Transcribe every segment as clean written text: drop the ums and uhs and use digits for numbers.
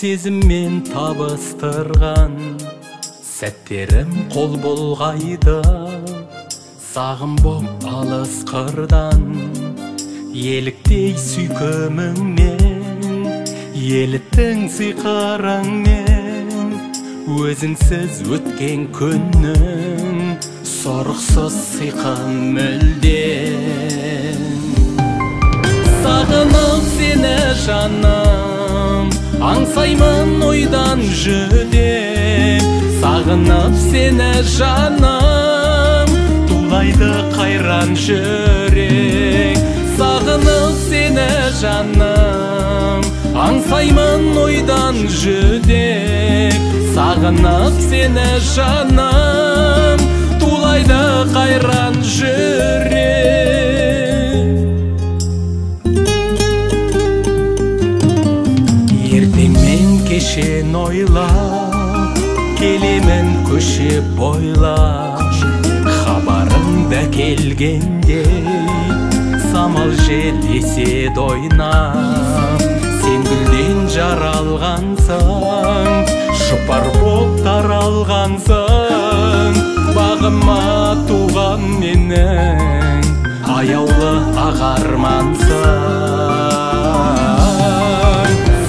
сезіммен табыстырған сәттерім қол болғайды, сағым боп алыс қырдан. Еліктей сүйкіміңмен, еліттің сиқырыңмен, өзіңсіз өткен күннің сорықсыз сиқын мүлден. Сағынып сені жаным, аңсаймын ойдан жүдеп. Сағынып сені жаным, тулайды қайран жүрек. Сағынып сені жаным, аңсаймын ойдан жүдеп. Сағынып сені жаным, тулайды қайран жүрек. Ертеңмен кешен ойлап, келемін көше бойлап. Хабарың келгендей, самал жел еседі ойнап. Сен гүлден жаралғансың, шұпар боп таралғансың. Бағыма туған менің аяулы ағармансың.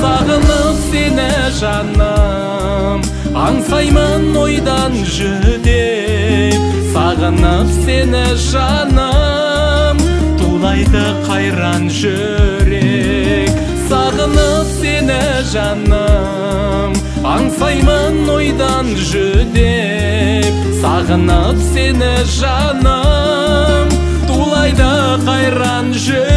Сағынып сені жаным, аңсаймын ойдан жүдеп. Сағынып сені жаным, тулайды қайран жүрек. Сағынып сені жаным, аңсаймын ойдан жүдеп. Сағынып сені жаным, тулайды қайран жүрек.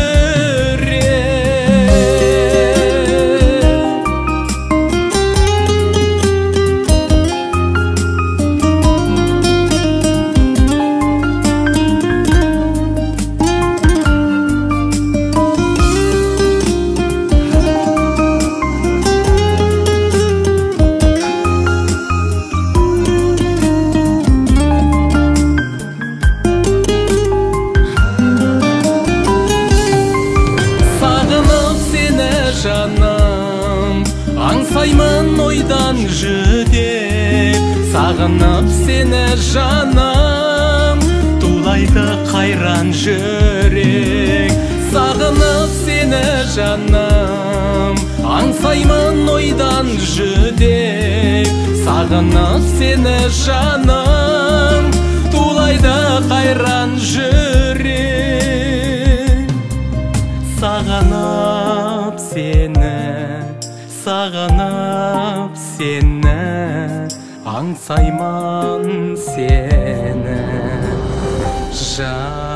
Аңсаймын ойдан жүдеп. Сағынып сені жаным, тулайды қайран жүрек. Сағынып сені жаным, аңсаймын ойдан жүдеп. Сағынып сені жаным, тулайды қайран жүрек. Сағынып сені, сағынып сені, аңсаймын сені жаным.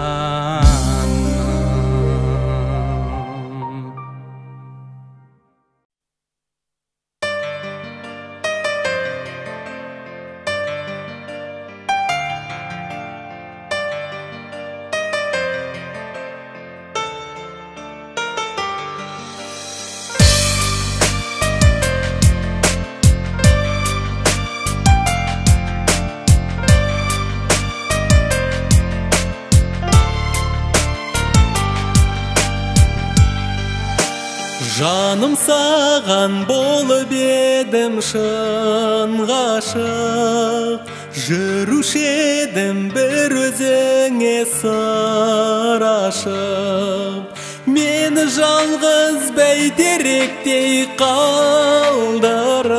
Жаным, саған болып едім шын ғашық. Жүруші едім бір өзіңе сыр ашып. Мені жалғыз бәйтеректей қалдырып.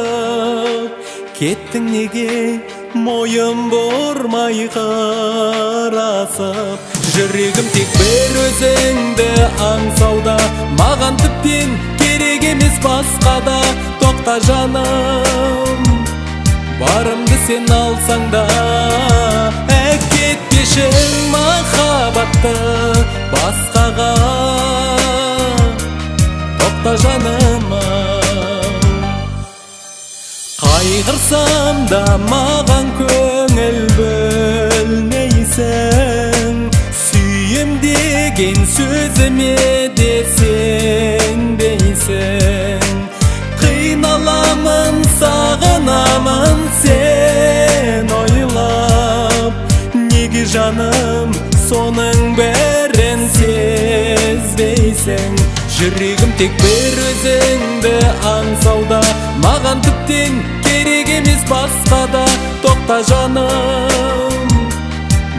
Кеттің неге мойын бұрмай қарасып. Жүрегім тек бір өзіңді аңсауда. Маған тіптен керек емес басқада. Тоқта жаным, барымды сен алсаң да. Әкетпешің махаббатты басқаға. Тоқта жаным, қайғырсам да маған көңіл бөлмейсің. Сүйем деген сөзіме де сенбейсің. Қиналамын, сағынамын сен ойлап. Неге жаным соның бәрін сезбейсің? Жүрегім тек бір өзіңді аңсауда. Маған тіптен керек емес басқа да. Тоқта жаным,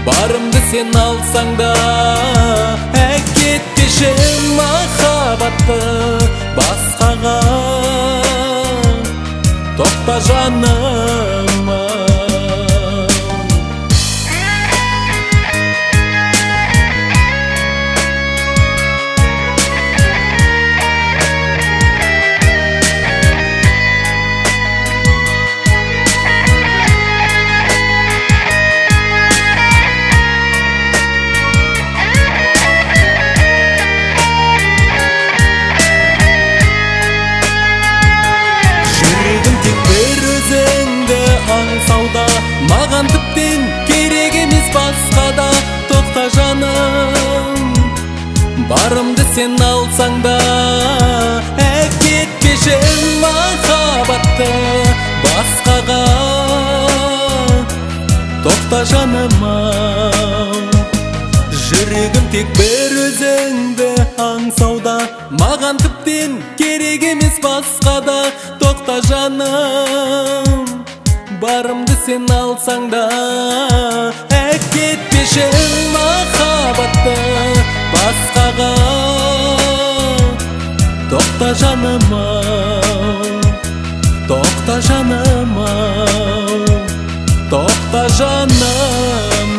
барымды сен алсаң да. Әкетпеші махаббатты басқаға. Тоқта жаным. Маған тіптен керек емес басқа да. Тоқта жаным, барымды сен алсаң да. Әкетпеші махаббатты басқаға. Тоқта жаным, жүрегім тек бір өзіңді аңсауда. Маған тіптен керек емес басқа да. Тоқта жаным, барымды сен алсаң да. Әкетпеші махаббатты басқаға. Тоқта жаным, тоқта жаным, тоқта жаным.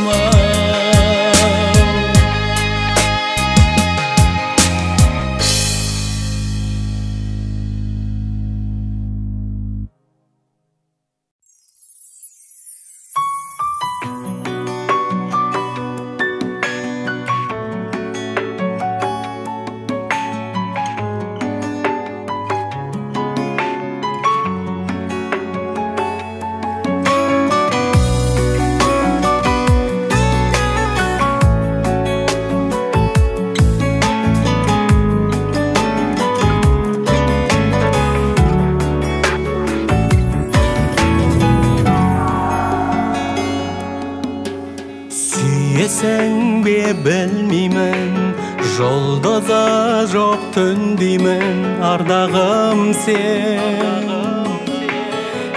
Сүйесің бе білмеймін, жұлдызы жоқ түн деймін. Ардағым сен,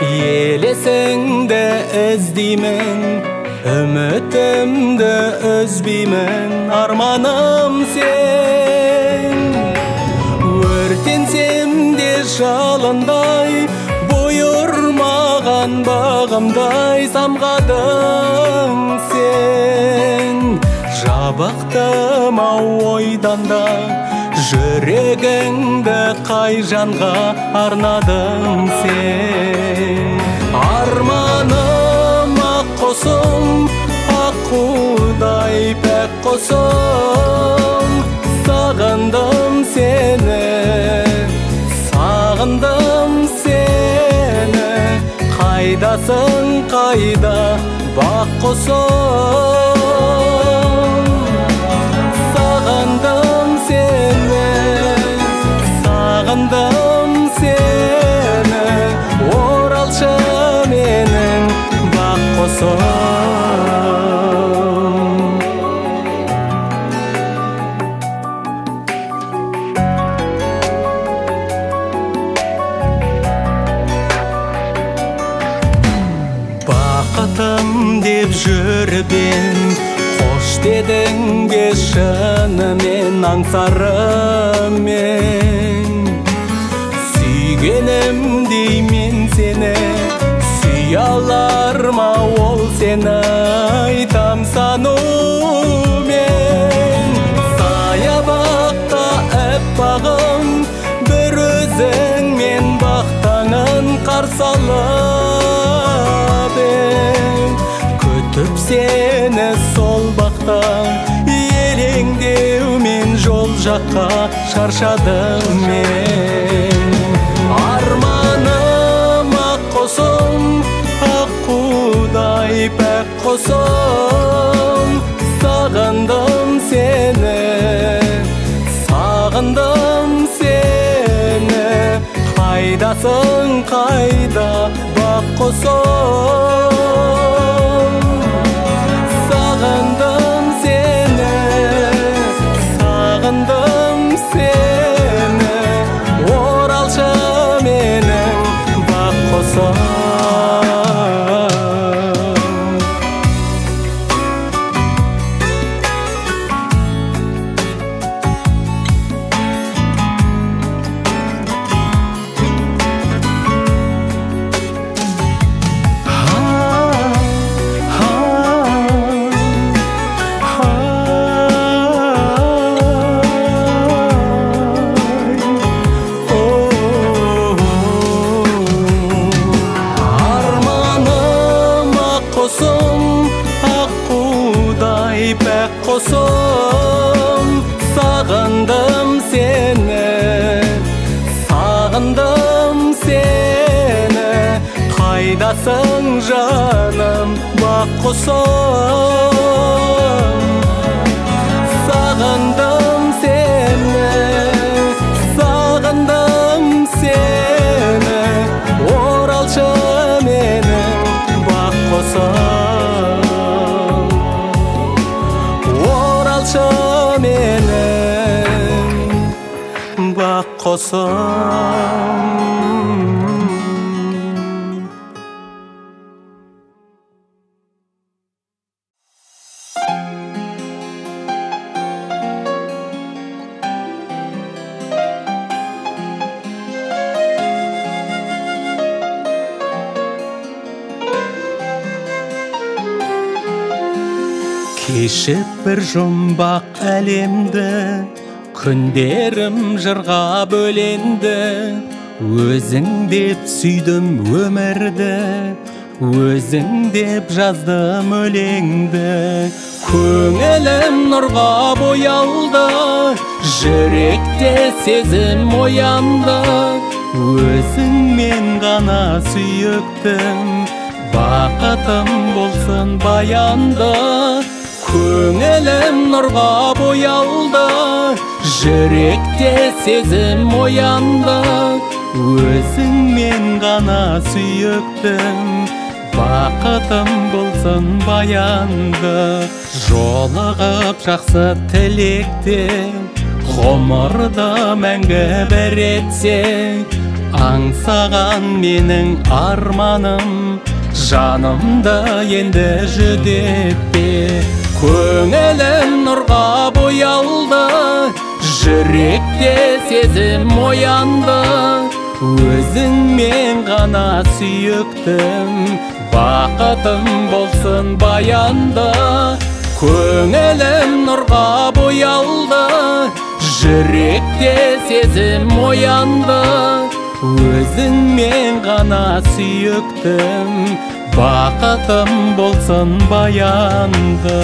елесіңді іздеймін. Үмітімді үзбеймін, арманым сен. Өртенсем де жалындай, бұйырмаған бағымдай. Самғадың сен, жабықтым ау ойдан да. Жүрегіңді қай жанға арнадың сен. Арманым ақ құсым, аққудай пәк құсым. Сағындым сені, сағындым сені. Қайдасың қайда бақ құсым. Сағындым сені, сағындым сені. Оралшы менің бақ құсым. Деп жүріп ем, қош дедің бе шынымен аңсарымен. Сүйгенім деймен сені, сүйе алар ма ол сені. Айтам санумен, саябақта әппағым. Бір өзіңмен бақтаңын қарсы алып ем. Күтіп сені сол бақта, елеңдеумен жол жаққа шаршадым мен. Арманым ақ құсым, аққудай пәк құсым. Сағындым сені, сағындым сені. Қайдасың қайда бақ құсым. Сағындым сені, сағындым сені. Оралшы менің бақ бак косом. Сагындым сени, сагындым сени, оралчы менен бак косом. Оралчы менен бак косом. Кешіп бір жұмбақ әлемді, күндерім жырға бөленді. Өзің деп сүйдім өмірді, өзің деп жаздым өлеңді. Көңілім нұрға боялды, жүректе сезім оянды. Өзіңмен ғана сүйіктім, бақытым болсын баянды. Көңілім нұрға боялды, жүректе сезім оянды. Өзіңмен ғана сүйіктім, бақытым болсын баянды. Жолығып жақсы тілекте, ғұмырды мәңгі бір етсең. Аңсаған менің арманым, жанымды енді жүдетпе. Көңілім нұрға боялды, жүректе сезім оянды. Өзіңмен ғана сүйіктім, бақытым болсын баянды. Көңілім нұрға боялды, жүректе сезім оянды. Өзіңмен ғана сүйіктім, бақытым болсын баянды.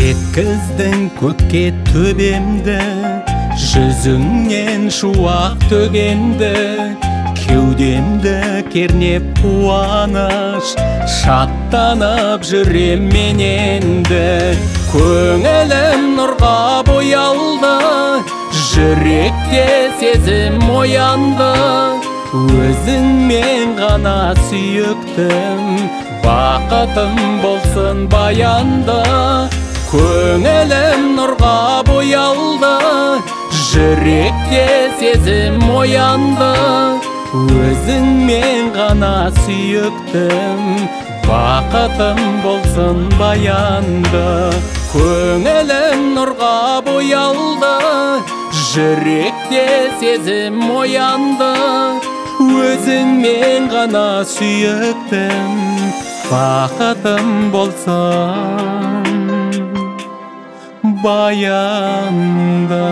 Жеткіздің көкке төбемді, жүзіңнен шуақ төгенді. Кеудемді кернеп қуаныш, шаттанып жүрем мен енді. Көңілім нұрға боялды, жүректе сезім оянды. Өзіңмен ғана сүйіктім, бақытым болсын баянды. Көңілім нұрға боялды, жүректе сезім оянды. Өзіңмен ғана сүйіктім, бақытым болсын баянды. Көңілім нұрға боялды, жүректе сезім оянды. Өзіңмен ғана сүйіктім, бақытым болсын баянды.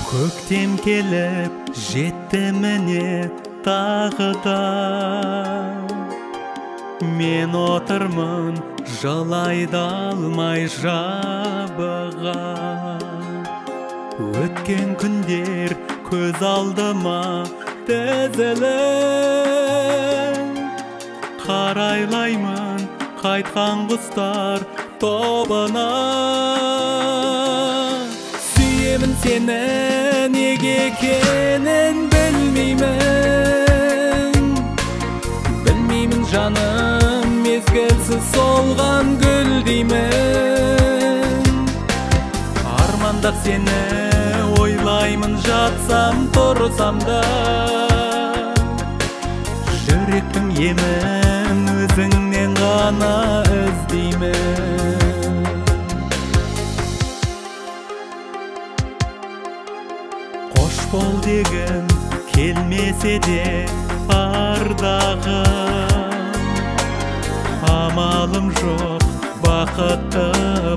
Көктем келіп жетті міне тағы да. Мен отырмын жылайды алмай жабыға. Өткен күндер көз алдыма тізіліп. Қарайлаймын қайтқан құстар тобына. Сүйемін seni nege ekenen bilmeymen canım mezgilsiz solgan gül deymen armandap seni oylayman jatsam tursam da yürektim yemen özüңнен gana izdeymen Qoş bol degen kelmese de ardağım Amalım жоқ бақытты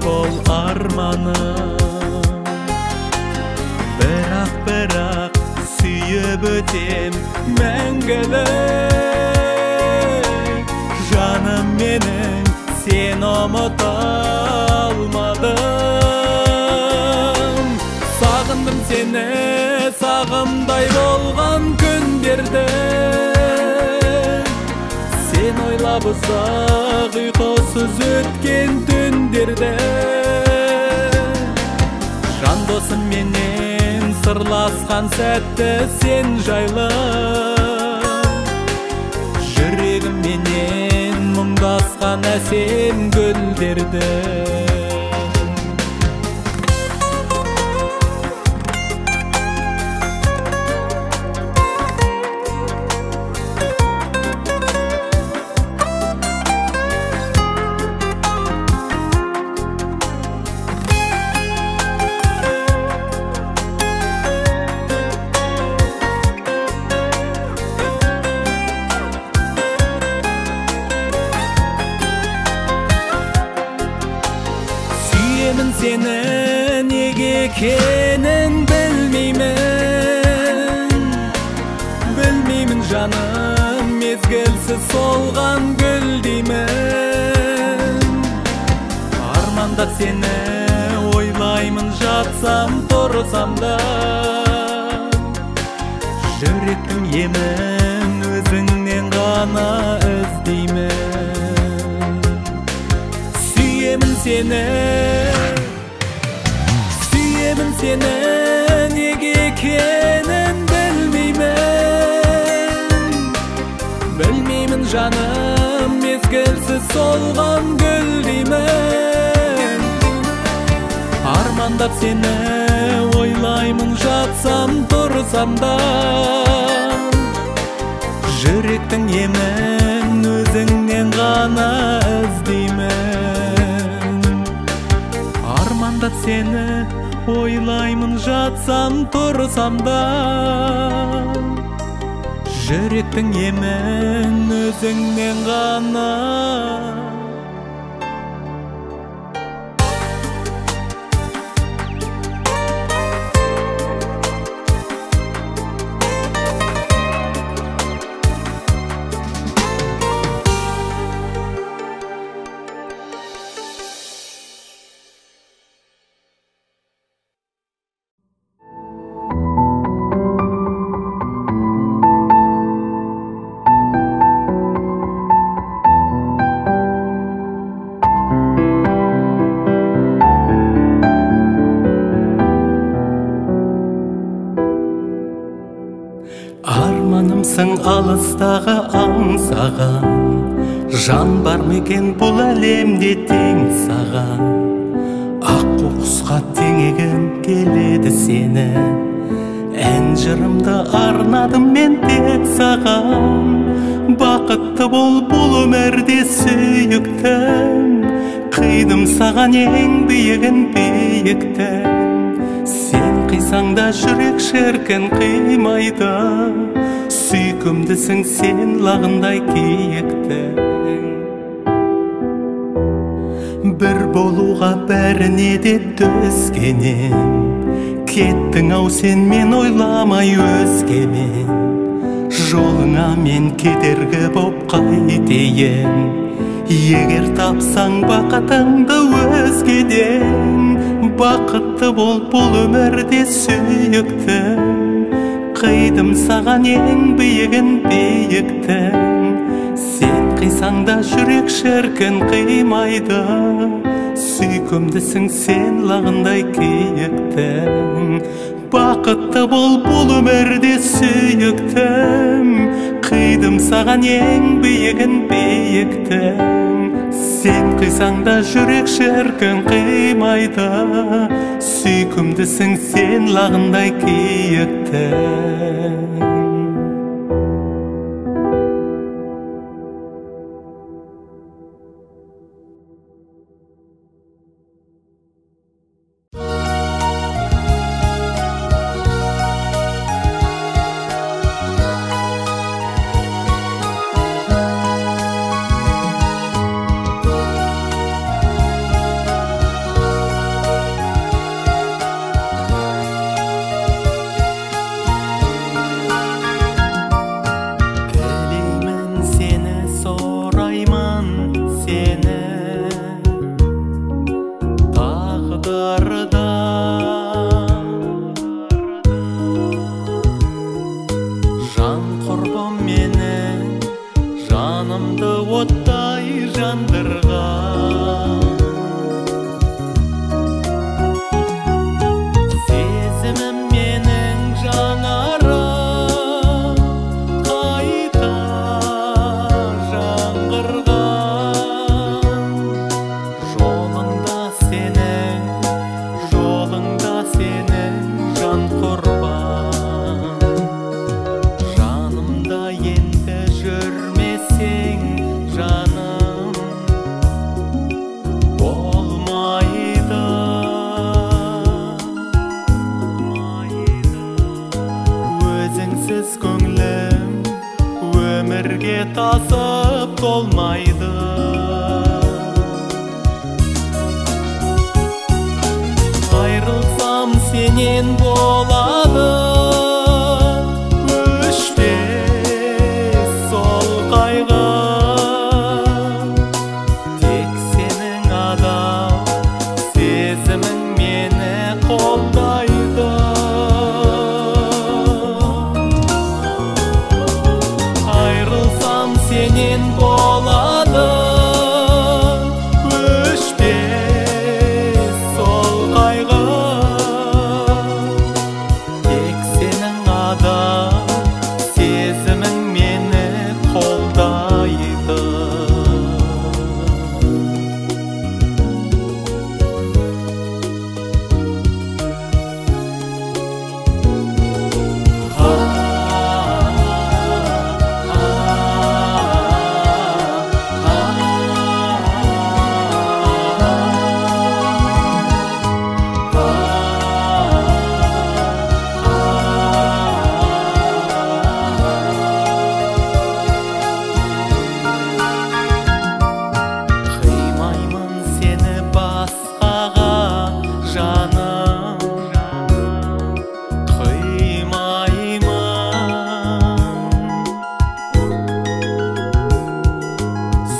бол арманым Бірақ сүйіп өтем мәңгілік Жаным менің сен ұмыта алмадым Сағындым сені сағымдай болған күндерді Sen oylап ұзақ ұйқысыз өткен түндерді Жан досым менен сырласқан сәтті сен жайлы Жүрегім менен мұңдасқан әсем гүлдерді Seni nege ekenen bilmeymen canım mezgilsiz solgan gül deymen armandap seni oylayman jatsam tursam da yürektim yemen özüңнен gana izdeymen Süyemin seni seni nege ekenen bilmeymen canım mezgilsiz solgan gül deymen armandap seni oylayman jatsam tursam da yürektim yemen özüңнен gana izdeymen armandap seni oylayman jatsam tursam da yürektim yemen özüңнен gana Арманымсың алыстағы аңсаған Жан бар мекен бұл әлемде тең саған Аққу құсқа теңегім келеді сені Ән жырымды арнадым мен тек саған Бақытты бол бұл өмірде сүйіктім Қидым саған ең биігін биіктім Сен қисаң да жүрек шіркін қимайды Сүйкімдісің сен лағындай киіктің Бір болуға бәріне де төзгенем Кеттің ау сен мен ойламай өзгемен Жолыңа мен кедергі боп қайтейін Егер тапсаң бақытыңды өзгеден Бақытты бол бұл өмірде сүйіктім Қидым саған ең биігін биіктің Сен қисаң да жүрек шіркін қимайды Сүйкімдісің сен лағындай киіктім, бақытты бол бұл өмірде сүйіктім. Қидым саған ең биігін биіктім, сен қисаң да жүрек шіркін қимайды. Сүйкімдісің сен лағындай киіктім. Tasıp dolmaydı. Ayrılsam senin boladı, öşmez sol kaygı. Tek senin adam sezimin meni qoldaydı. Senin boladı, öşmez sol kaygı. Tek senin adam sezimin meni qoldaydı.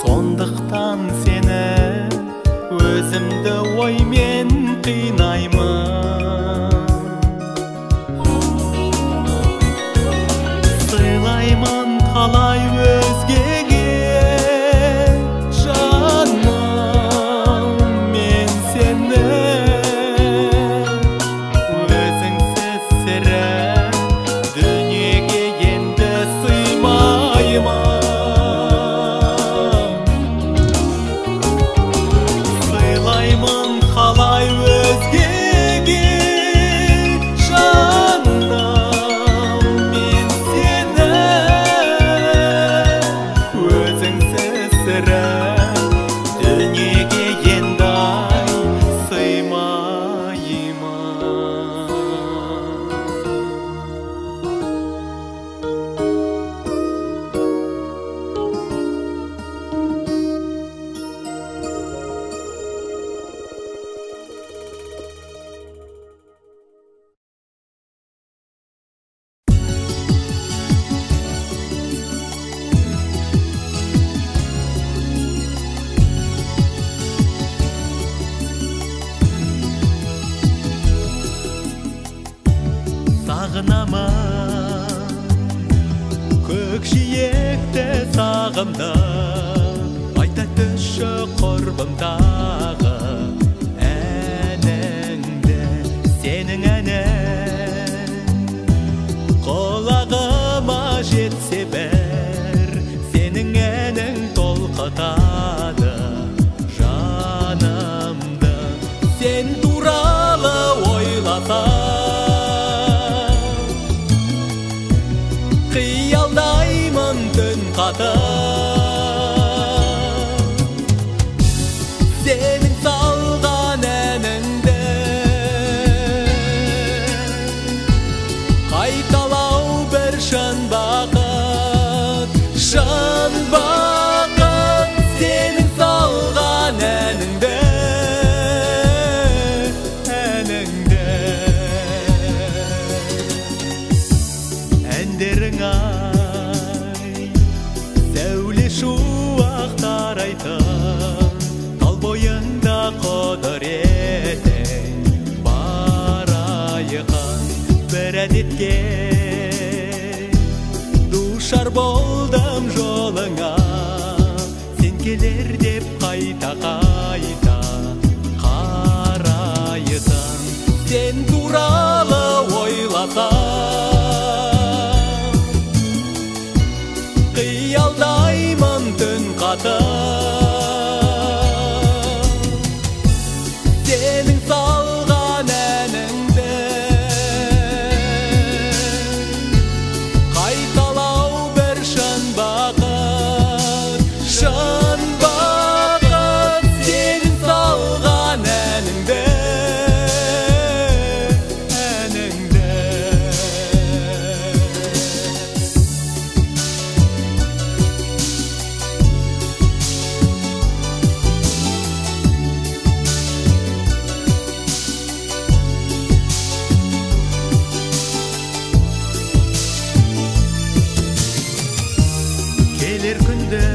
Сондықтан сені өзімді оймен қинаймын. Сыйлаймын қалай өзгеге жаным мен сені. Өзіңсіз сірә дүниеге енді сыймаймын. Қалай өзгеге жаным мен сені. Өзіңсіз сірә дүниеге енді сыймаймын. Сағынамын көкжиекте сағымда, айта түсші құрбымдағы ойната. Senin salgan eninde kaytalau bir şan bakıt, şan bakıt. Senin salgan eninde, eninde enderin ay sevli şu aktar aytan, tal boyunda kodar eten barayıkan bir adetke duşar boldum joluna. Sen gelir dep kayta kayta karayıtan, sen turalı oylasam kıyaldayman tün kata. Senin salgan eninde kaytalau bir şan bakıt, şan bakıt. Senin salgan eninde, eninde gelir günde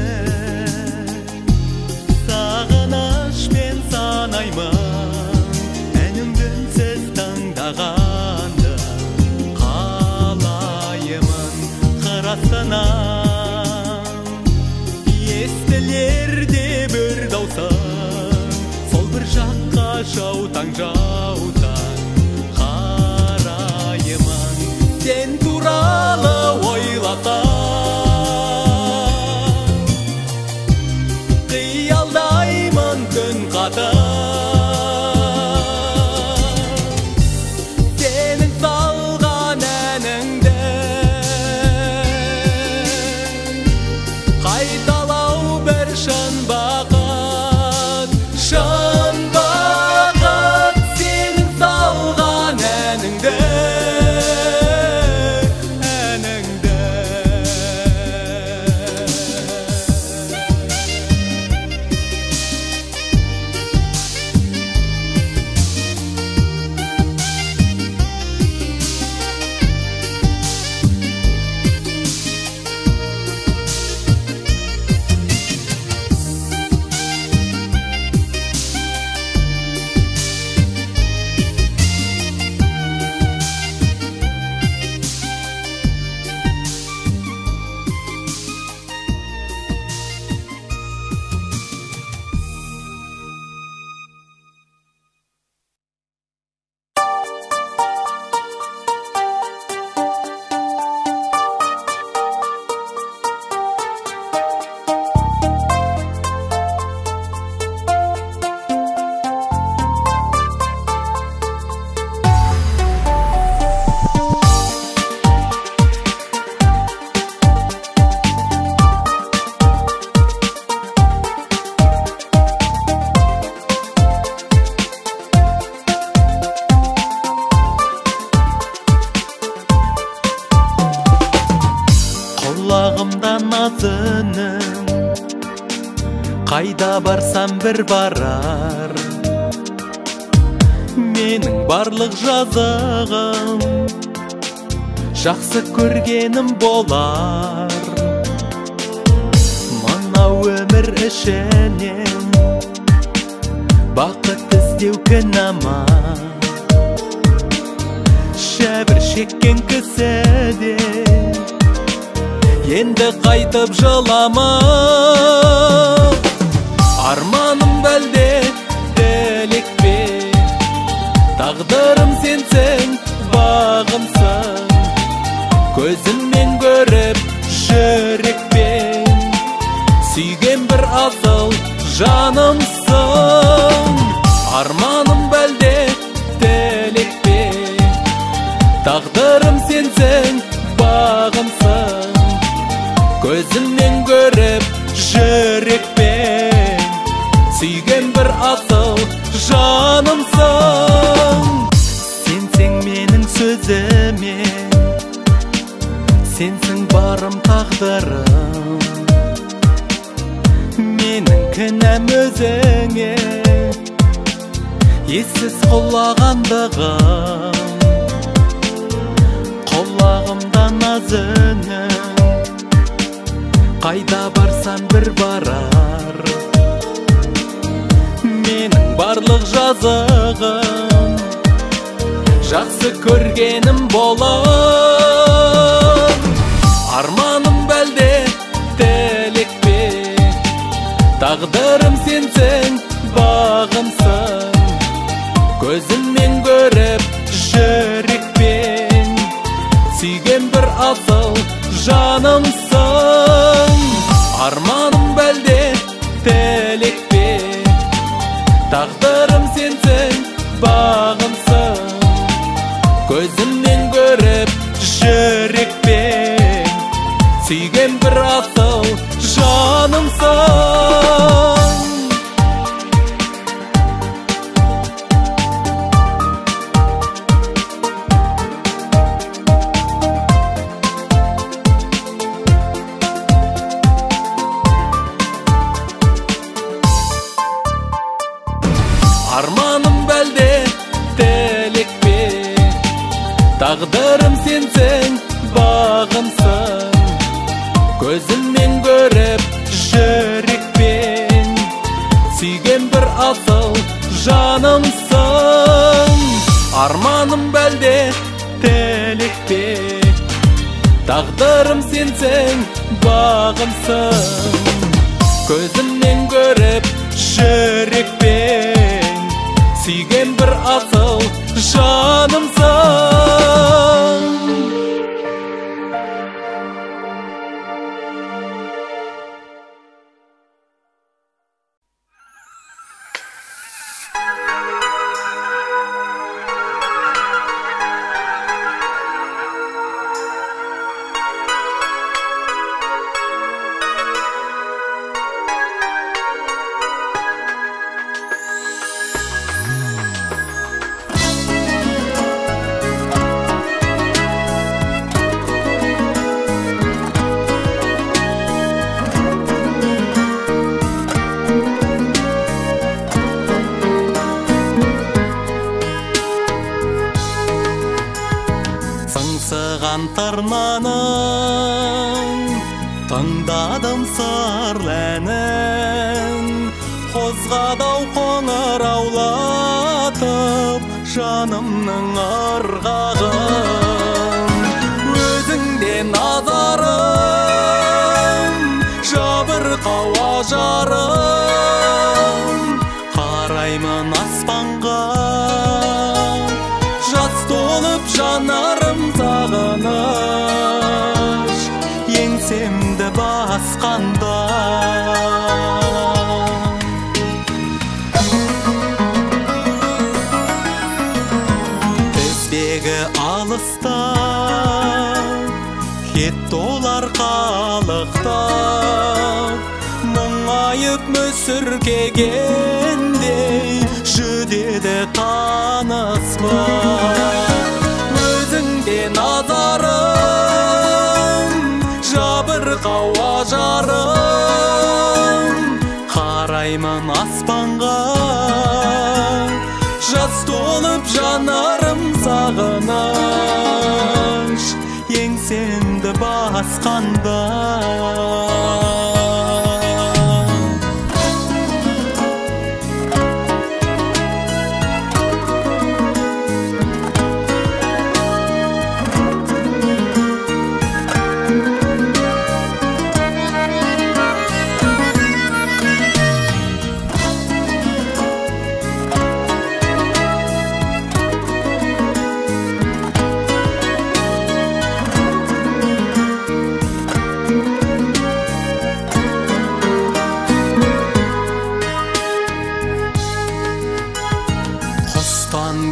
sağınaş ben sanayman, enimden ses tandağanda kalayımın kırasından. Estilerdi bir davsan, sol bir jakka şautan jautan karayımın. Sen turalı oylasam kıyaldayman tün kata. Senin salgan eninde kaytalau bir şan bakıt, şan bakıt. Senin salgan eninde, eninde Kulağımdan nazının, kayda barsam bir barar. Menin barlık жазығым жақсы көргенім болар. Мына өмір ішінен бақыт іздеу кінәма, шәбір шеккен кісіде енді қайтып жылама. Арманым бәлде тілек пе, тағдырым сенсің, бағымсың. Көзіммен көріп жүрекпен сүйген бір асыл жанымсың. Арманым бәлде тілек пе, тағдырым сенсің, бағымсың. Көзіммен көріп görüp жүrekпен сүйген bir asıl жанымсың. Сенсең менің сөзіме, сенсің барым тағдырым, менің кінәм өзіңе, ессіз құлағандығым, құлағымда назының, қайда барсам бір барар, менің барлық жазығым, жақсы көргенім болып. Арманым бәлде тілек пе, тағдырым сенсің, бағымсың. Көзіммен көріп жүрекпен сүйген бір асыл жанымсың. Арманым бәлде тілек пе, тағдырым сенсің, бағымсың. Көзіммен көріп жүрекпен сүйген бір асыл жанымсың. Арманым бәлде тілек пе, тағдырым сенсің, бағымсың. Көзіммен көріп жүрекпен сүйген бір асыл жанымсың. Арманым бәлде тілек пе, тағдырым сенсің, бағымсың. Көзіммен көріп жүрекпен сүйген бір асыл жанымсың. Сыңсыған тырнаның, тыңдадым сырлы әнін, қозғадау қоңыраулатып жанымның ырғағын. Өзіңде назарым, жабырқау ажарым, қараймын аспанға, жас толып жанарым сағыныш, еңсемді басқанда. Тізбегі алыста, кетті олар қалықтап, мұңайып мүсіркегендей жүдеді таныспа. Өзіңде назарым, жабырқау ажарым, қараймын аспанға, жас толып жанарым сағыныш, еңсемді басқанда.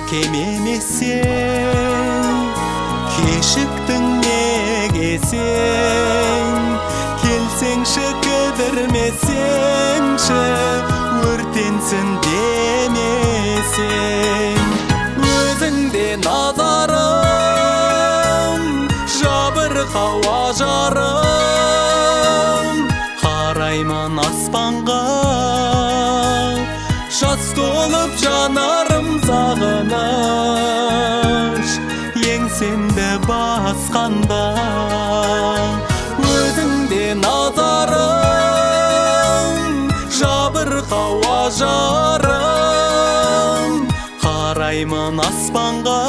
Кемемесен, кешіктің неге сен, келсеңші білдірмесеңші, өртенсін демесең. Өзіңде назарым, жабырқау ажарым. Қараймын аспанға, жас толып жанарым сағыныш. еңсемді басқанда. Өзіңде назарым, жабырқау ажарым. Қараймын аспанға,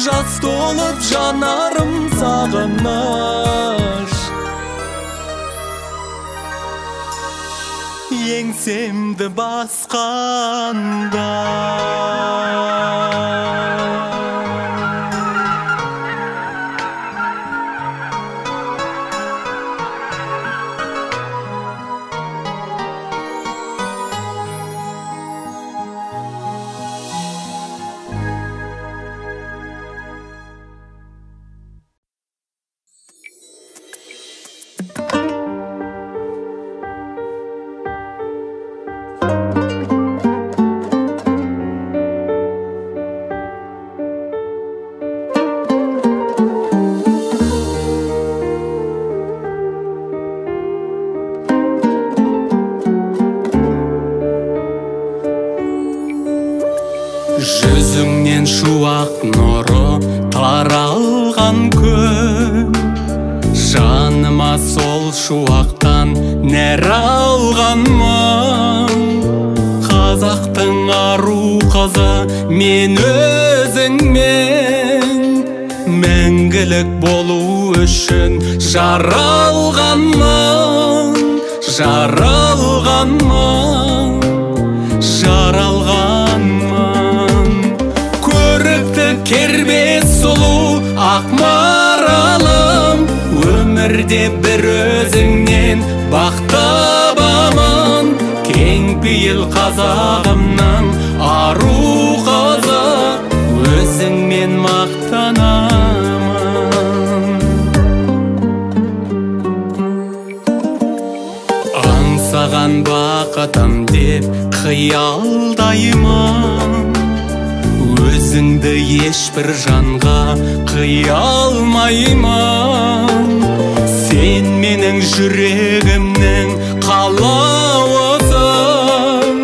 жас толып жанарым сағыныш. еңсемді басқанда. Жүзіңнен шуақ нұры таралған күн, жаныма сол шуақтан нәр алғанмын. Қазақтың ару қызы мен өзіңмен, мәңгілік болу үшін жаралғанмын, жаралғанмын, жаралғанмын. Көрікті кербез сұлу ақ маралым, өмірде бір өзіңнен бақ табамын. Кең пейіл қазағымның ару қызы, өзіңмен мақтанамын. Аңсаған бақытым деп қиялдаймын, өзіңді ешбір жанға қия алмаймын. Сен менің жүрегімнің қалауысың,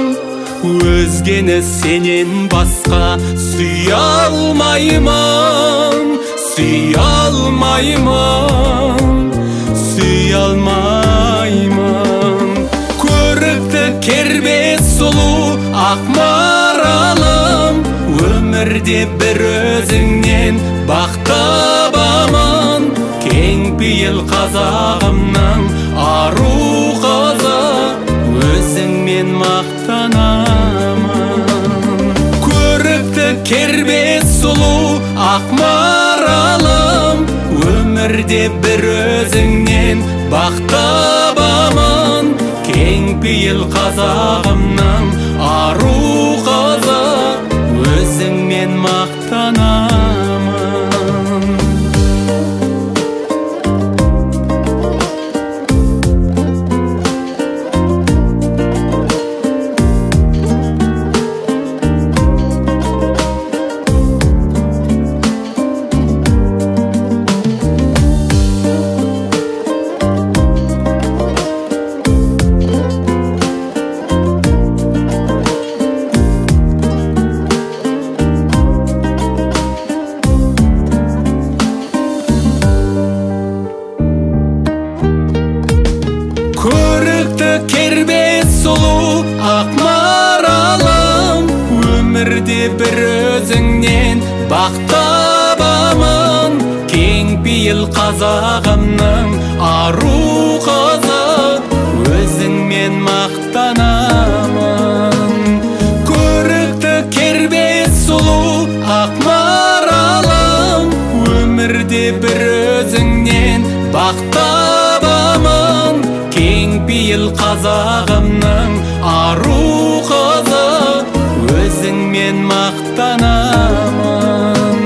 өзгені сенен басқа сүйе алмаймын, сүйе алмаймын, сүйе алмаймын. Көрікті кербез сұлу ақ маралым, өмірде бір өзіңнен бақ табамын. Кең пейіл қазағымның ару қызы, өзіңмен мақтанамын. Көрікті кербез сұлу ақ маралым, өмірде бір өзіңнен бақ табамын. Кең пейіл қазағымның ару қызы, өзіңмен мақтанамын. Көрікті кербез сұлу ақ маралым, өмірде бір өзіңнен бақ табамын. Кең пейіл қазағымның ару қызы, өзіңмен мақтанамын. Көрікті кербез сұлу ақ маралым, өмірде бір өзіңнен бақ табамын. Кең пейіл қазағымның ару қызы, өзіңмен мақтанамын.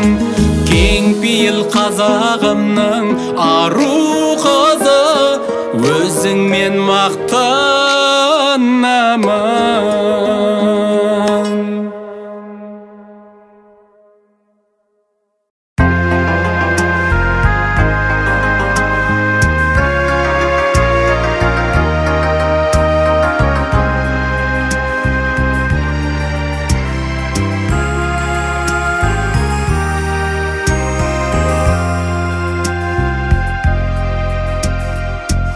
Кең пейіл қазағымның ару қызы, өзіңмен мақтанамын.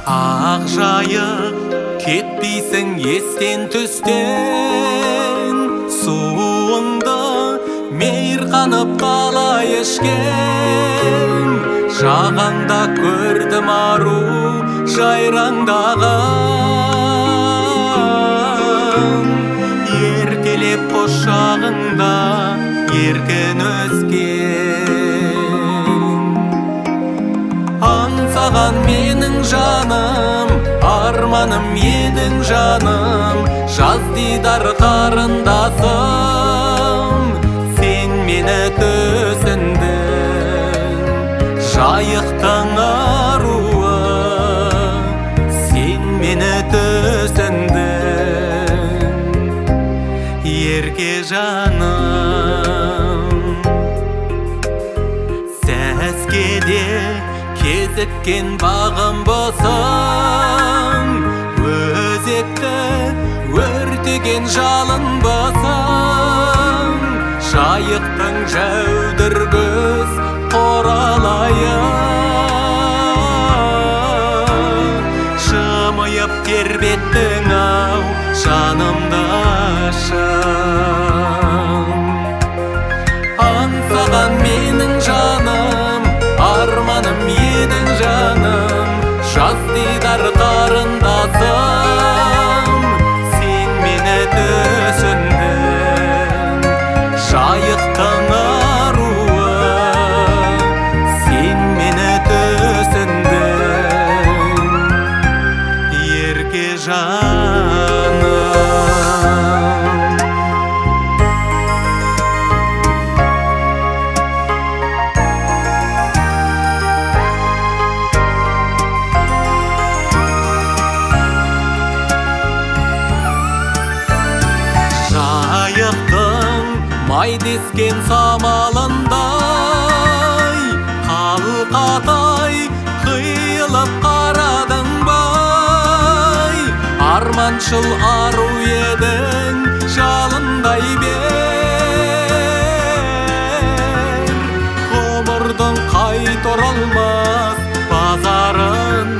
Ақ жайық кетпейсің естен түстен, суыңды мейір қанып қалай ішкен. Жағаңда көрдім ару жайраңдаған, ертелеп құшағыңда еркін өскен. Аңсаған менің жаным, арманым едің жаным, жаз дидар қарындасым, сен мені түсіндің. Жайықтың аруы, сен мені түсіндің. Ерке жаным, сәскеде кезіккен бағым болсаң, өзекті өртеген жалын болсаң, жайықтың жәудір көз қоралайы жымиып тербеттің ау жанымды ашың. Аңсаған менің жаным, арманым едің жаным, жаз дидар қарындасым, сен мені түсіндің. Жайықтың аруы, сен мені түсіндің. Ерке жаным. Жайықтың май дескен самалындай, қалқатай қиылып қарадың бай. Арманшыл ару едің жалындай бер, ғұмырдың қайта оралмас базарындай.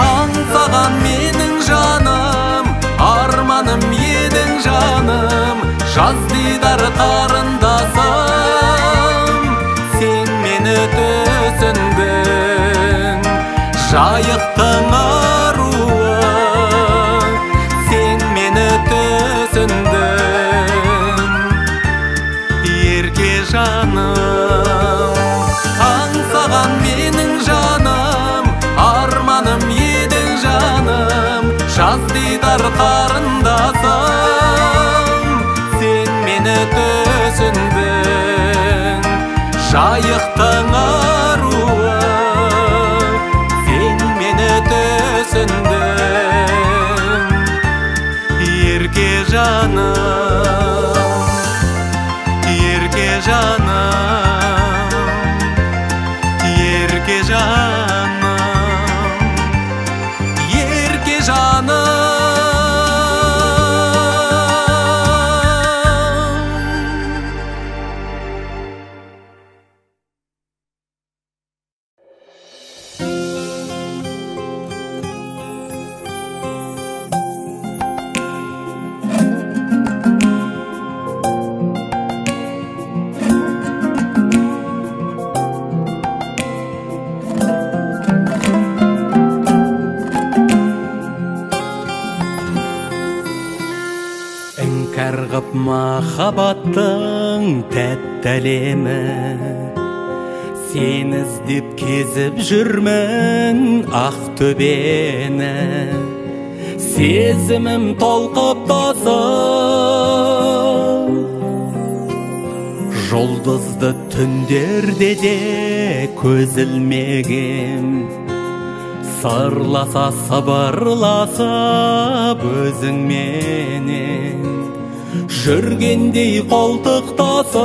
Аңсаған менің жаным, арманым едің жаным, жаз дидар қарындасым, сен мені түсіндің. Жайықтың аруы, сен мені түсіндің. Ерке жаным, аңсаған менің жаным, арманым едің жаным, жаз дидар қарындасым, сен мені түсіндің. Жайықтың аруы, сен мені түсіндің. Ерке жаным, ерке жаным, ерке жаным, ерке жаным. Іңкәр махаббаттың тәтті әлемі, сен іздеп кезіп жүрмін Ақтөбені. Сезімім толқып тасып, Жұлдызды түндерде де көз ілмегем, сырласа сыбырласып өзіңменен жүргендей қолтықтасып,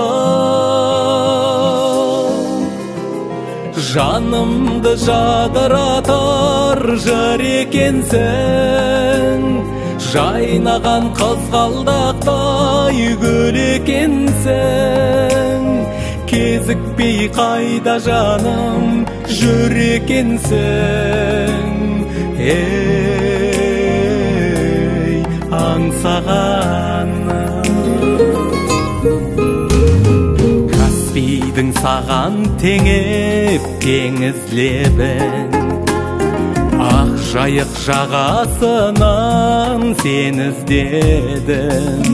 жанымды жадыратар жыр екенсің, жайнаған қызғалдақтай гүл екенсің, кезікпей қайда жаным жүр екенсің. Ей, аңсағаным, Каспийдің саған теңеп теңіз лебін, ақ жайық жағасынан сен іздедім,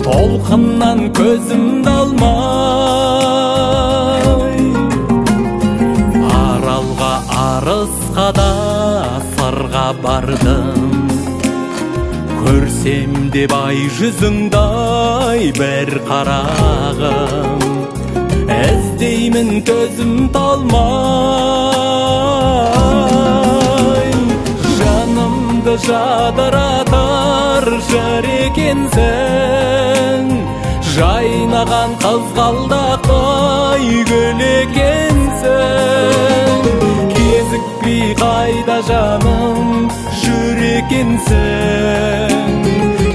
толқыннан көзімді алмай, аралға арысқа да сырға бардым, көрсем де бай жүзіңдай бір қарағым, іздеймін төзім талмай, жанымды жадыратар жыр екенсің, жайнаған қызғалдақтай гүл екенсің, кезікпей қайда жаным жүр екенсің.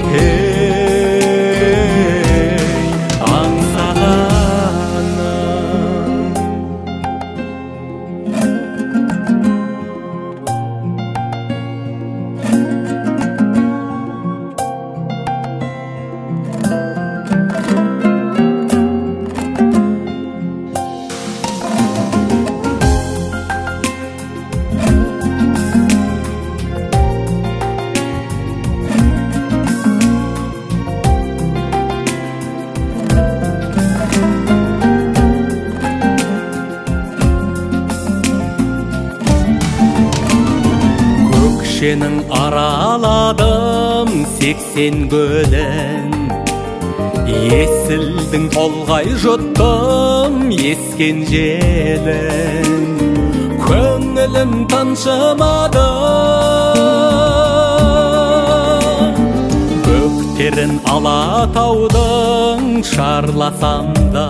Ей, аңсағаным, көкшенің араладым 80 көлін, есілдің толғай жұттым ескен желін, көңілім тыншымады, бөктерін алатаудың шарласам да,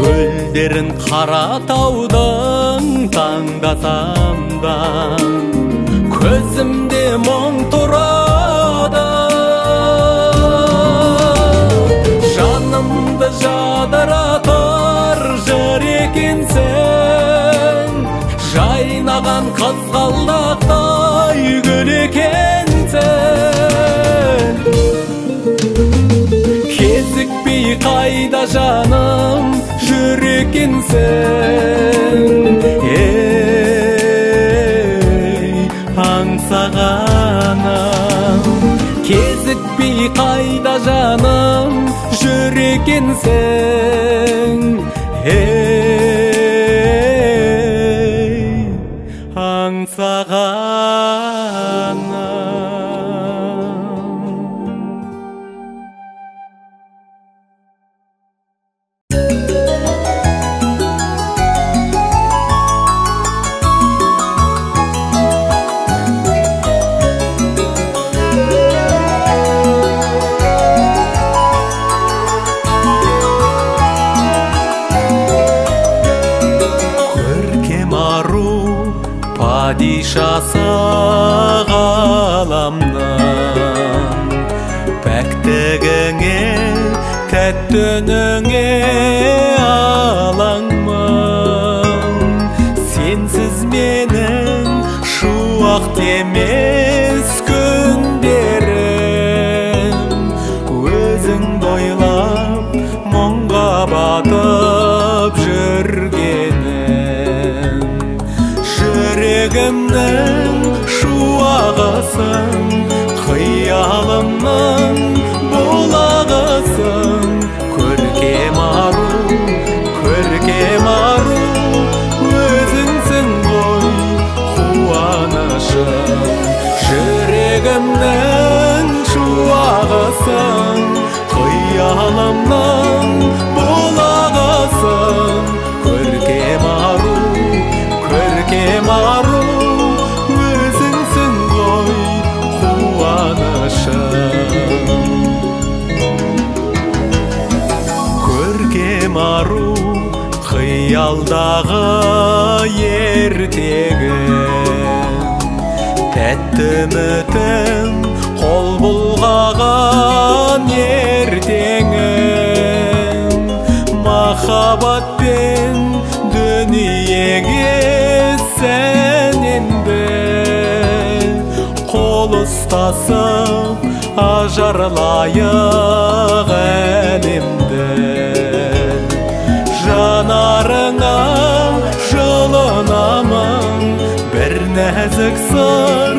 гүлдерін қаратаудың таңдасам да, көзімде мұң тұрады, жанымды жадыратар жыр екенсің, жайнаған қызғалдақтай гүл екенсің, кезікпей қайда жаным жүр екенсің. Ей, аңсағаным, кезікпей қайда жаным жүр екенсің. Ей, аңсағаным. Падишасы ғаламның, пәктігіңе тәтті үніңе алаңмын, сенсіз менің шуақ демес күндерім, өзіңді ойлап мұңға батып жүргенім, жүрегімнің шуағысың, қиялымның бұлағысың, көркем ару, өзіңсің ғой қуанышым, жүрегімнің шуағысың, қиялымның ертегім. Тәтті үмітім қол бұлғаған ертеңім. Махаббатпен дүниеге сен енді, қол ұстасып ажарлайық әлемді. Жанарыңа жылынамын, бір нәзік сыр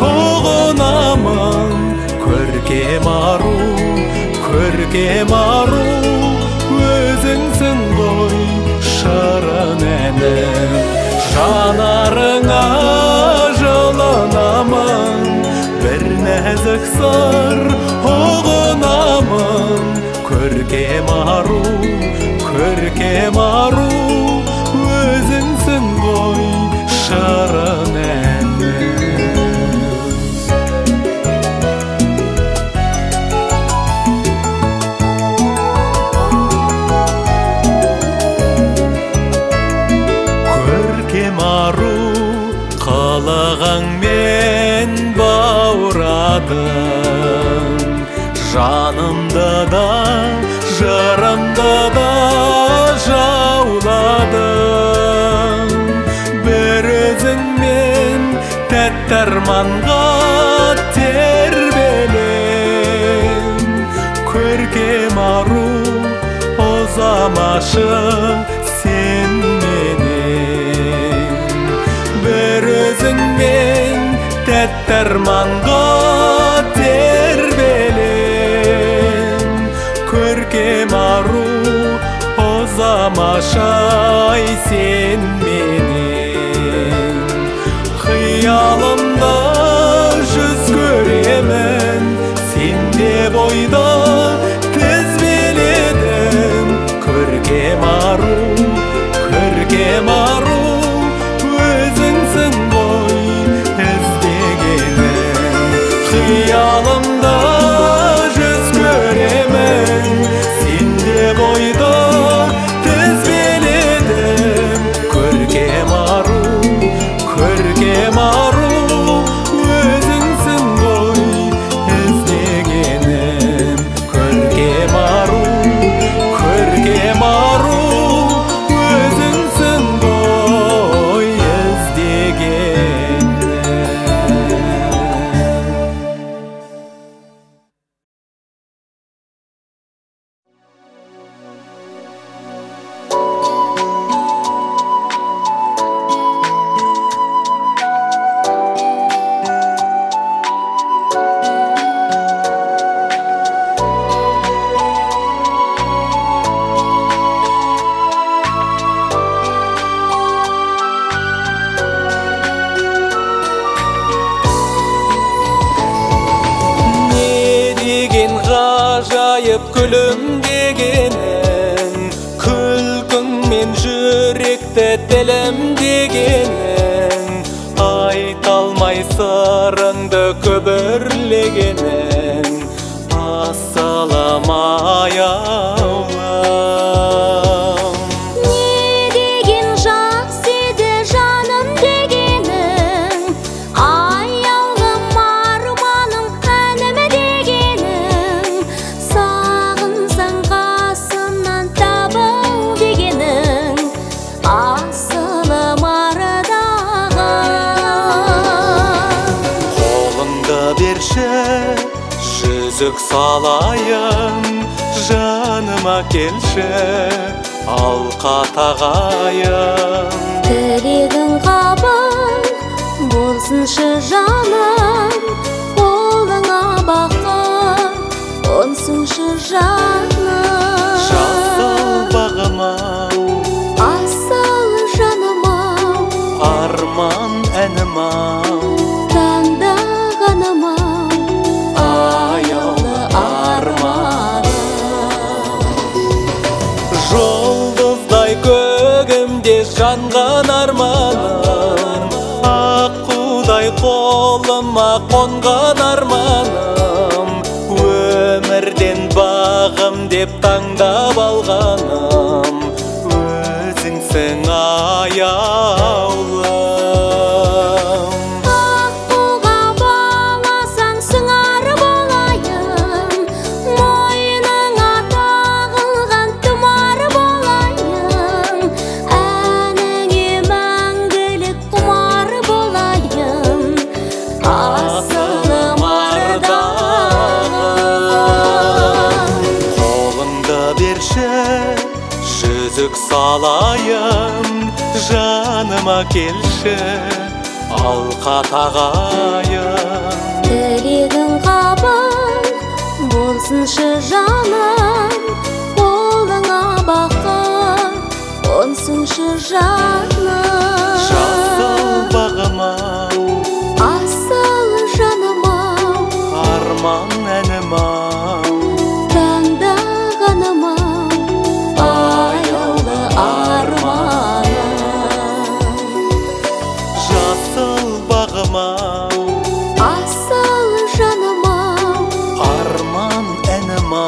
ұғынамын. Көркем ару, өзіңсің ғой шырын әнім. Жанарыңа жылынамын, бір нәзік сыр ұғынамын. Көркем ару, өзіңсің ғой шырын әнім. Көркем ару, қылығыңмен баурадың, жанымды да жырымды да жауладың. Бір өзіңмен тәтті арманға тербелем. Көркем ару, ұзамашы сен менен. Бір өзіңмен тәтті арманға тербелем. Көркем ару, ұзамашай сен менен. Қиялымда жүз көремін, сенде бойда тізбеледім. Көркем ару, өзіңсің ғой іздегенім. Қиялымда жүз көремін, сенде бойда тізбеледім. Көркем ару, өзіңсің ғой іздегенім. Көркем ару, өзіңсің ғой іздегенім. Ғажайып күлімдегенің, күлкіңмен жүректі тілімдегенің, айта алмай сырыңды күбірлегенің, асылым аяулым. Жүзік салайын, жаныма келші, алқа тағайын. Тілегің қабыл болсыншы жаным, қолыңа бақыт қонсыншы жаным. Жасыл бағыма, асыл жаныма, арман әніма, таңдағаныма, аяулы арманым. Жұлдыздай көгімде жанған арманым, аққудай қолыма қонған арманым. Өмірден бағым деп таңдап алғаным, өзіңсің аяулым. салайын, жаныма келші, алқа тағайын. Тілегің қабыл болсыншы жаным, қолыңа бақыт қонсыншы жаным. Жасыл бағыма, асыл жаныма, арман әніма, таңдағаныма, аяулы арманым. жасыл бағыма, Асыл жаныма, арман әніма,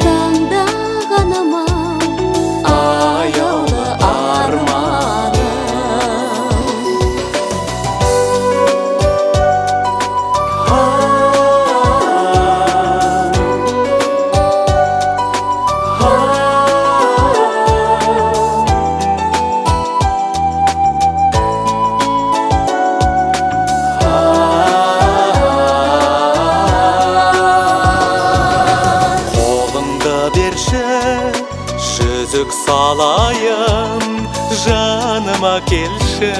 таңдағаныма, аяулы арманым. қолыңды берші, жүзік салайын, жаныма келші,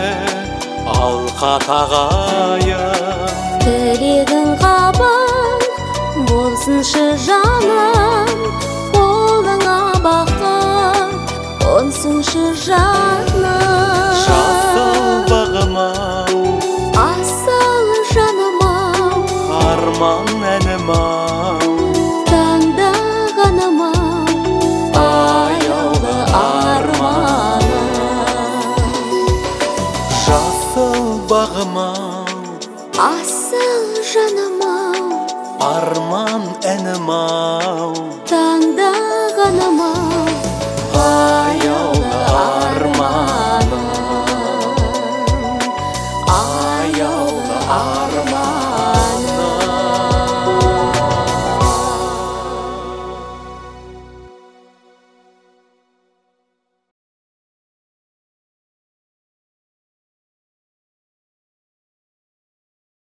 алқа тағайын. Тілегің қабыл болсыншы жаным, қолыңа бақыт қонсыншы жаным. жасыл